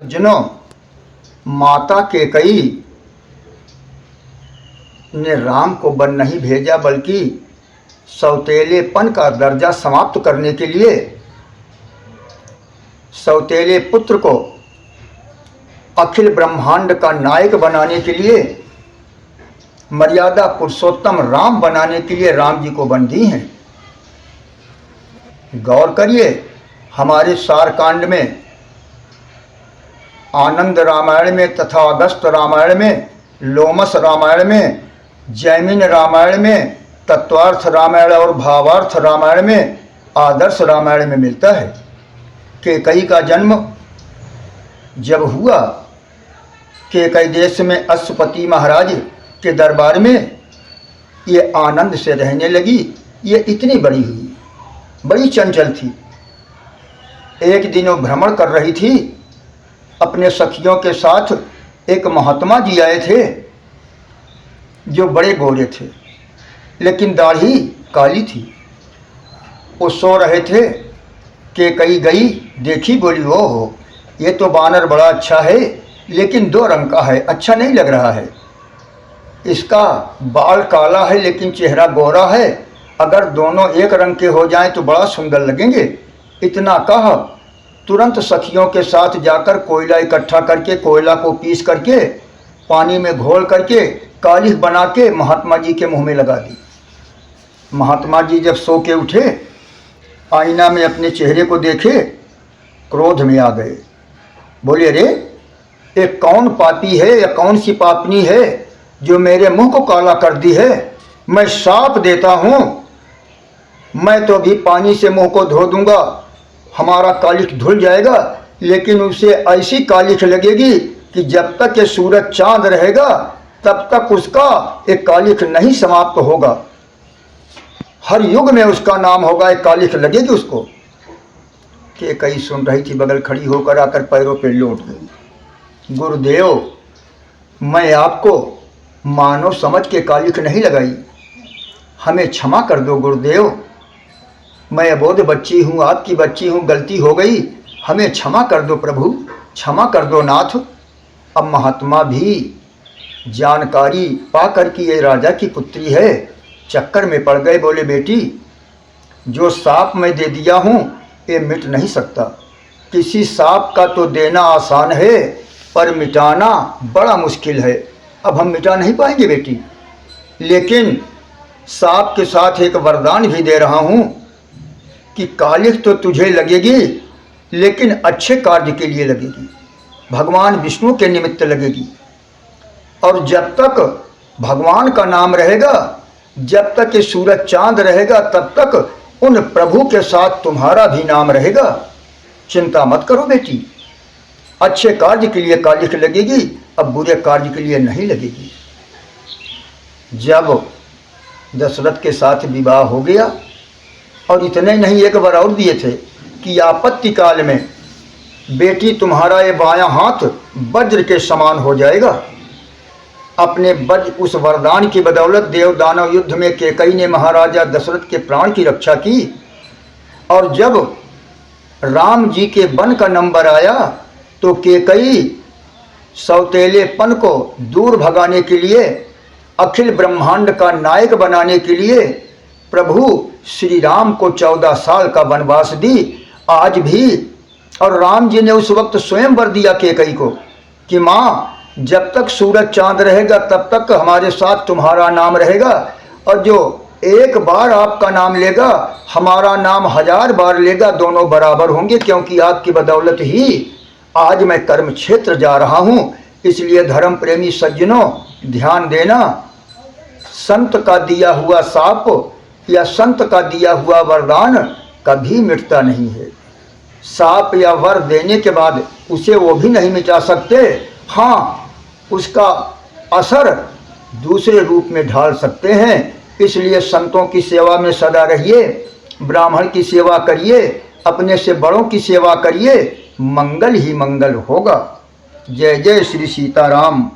सज्जनों, माता कैकेयी ने राम को वन नहीं भेजा, बल्कि सौतेलेपन का दर्जा समाप्त करने के लिए, सौतेले पुत्र को अखिल ब्रह्मांड का नायक बनाने के लिए, मर्यादा पुरुषोत्तम राम बनाने के लिए राम जी को वन दी हैं। गौर करिए, हमारे सारकांड में, आनंद रामायण में तथा अगस्त रामायण में, लोमस रामायण में, जैमिन रामायण में, तत्वार्थ रामायण और भावार्थ रामायण में, आदर्श रामायण में मिलता है। कैकेयी का जन्म जब हुआ, कैकेयी देश में अश्वपति महाराज के दरबार में ये आनंद से रहने लगी। ये इतनी बड़ी हुई, बड़ी चंचल थी। एक दिन वो भ्रमण कर रही थी अपने सखियों के साथ। एक महात्मा जी आए थे जो बड़े गोरे थे, लेकिन दाढ़ी काली थी। वो सो रहे थे। कैकेयी गई, देखी, बोली, ओहो, ये तो बानर बड़ा अच्छा है, लेकिन 2 रंग का है, अच्छा नहीं लग रहा है। इसका बाल काला है लेकिन चेहरा गोरा है, अगर दोनों एक रंग के हो जाएं तो बड़ा सुंदर लगेंगे। इतना कहा, तुरंत सखियों के साथ जाकर कोयला इकट्ठा करके, कोयला को पीस करके पानी में घोल करके कालीख बना के महात्मा जी के मुंह में लगा दी। महात्मा जी जब सो के उठे, आईना में अपने चेहरे को देखे, क्रोध में आ गए। बोले, अरे ये कौन पापी है या कौन सी पापनी है जो मेरे मुंह को काला कर दी है? मैं शाप देता हूँ, मैं तो अभी पानी से मुंह को धो दूंगा, हमारा कालिख धुल जाएगा, लेकिन उसे ऐसी कालिख लगेगी कि जब तक ये सूरज चांद रहेगा तब तक उसका एक कालिख नहीं समाप्त होगा। हर युग में उसका नाम होगा, एक कालिख लगेगी उसको। कैकेयी सुन रही थी, बगल खड़ी होकर आकर पैरों पे लौट गई। गुरुदेव, मैं आपको मानव समझ के कालिख नहीं लगाई, हमें क्षमा कर दो गुरुदेव। मैं अबोध बच्ची हूँ, आपकी बच्ची हूँ, गलती हो गई, हमें क्षमा कर दो प्रभु, क्षमा कर दो नाथ। अब महात्मा भी जानकारी पाकर कि ये राजा की पुत्री है, चक्कर में पड़ गए। बोले, बेटी, जो साप मैं दे दिया हूँ ये मिट नहीं सकता। किसी साप का तो देना आसान है, पर मिटाना बड़ा मुश्किल है। अब हम मिटा नहीं पाएंगे बेटी, लेकिन साप के साथ एक वरदान भी दे रहा हूँ कि कालिख तो तुझे लगेगी, लेकिन अच्छे कार्य के लिए लगेगी, भगवान विष्णु के निमित्त लगेगी। और जब तक भगवान का नाम रहेगा, जब तक ये सूरज चांद रहेगा, तब तक उन प्रभु के साथ तुम्हारा भी नाम रहेगा। चिंता मत करो बेटी, अच्छे कार्य के लिए कालिख लगेगी, अब बुरे कार्य के लिए नहीं लगेगी। जब दशरथ के साथ विवाह हो गया, और इतने नहीं, एक बार और दिए थे कि आपत्ति काल में बेटी तुम्हारा ये बायां हाथ वज्र के समान हो जाएगा। अपने वज्र उस वरदान की बदौलत देव दानव युद्ध में कैकेयी ने महाराजा दशरथ के प्राण की रक्षा की। और जब राम जी के वन का नंबर आया तो कैकेयी सौतेलेपन को दूर भगाने के लिए, अखिल ब्रह्मांड का नायक बनाने के लिए प्रभु श्री राम को 14 साल का वनवास दी। आज भी, और राम जी ने उस वक्त स्वयं वर दिया कैकेयी को कि माँ, जब तक सूरज चांद रहेगा तब तक हमारे साथ तुम्हारा नाम रहेगा, और जो एक बार आपका नाम लेगा हमारा नाम 1000 बार लेगा, दोनों बराबर होंगे, क्योंकि आपकी बदौलत ही आज मैं कर्म क्षेत्र जा रहा हूँ। इसलिए धर्म प्रेमी सज्जनों, ध्यान देना, संत का दिया हुआ साप या संत का दिया हुआ वरदान कभी मिटता नहीं है। साप या वर देने के बाद उसे वो भी नहीं मिटा सकते, हाँ, उसका असर दूसरे रूप में ढाल सकते हैं। इसलिए संतों की सेवा में सदा रहिए, ब्राह्मण की सेवा करिए, अपने से बड़ों की सेवा करिए, मंगल ही मंगल होगा। जय जय श्री सीताराम।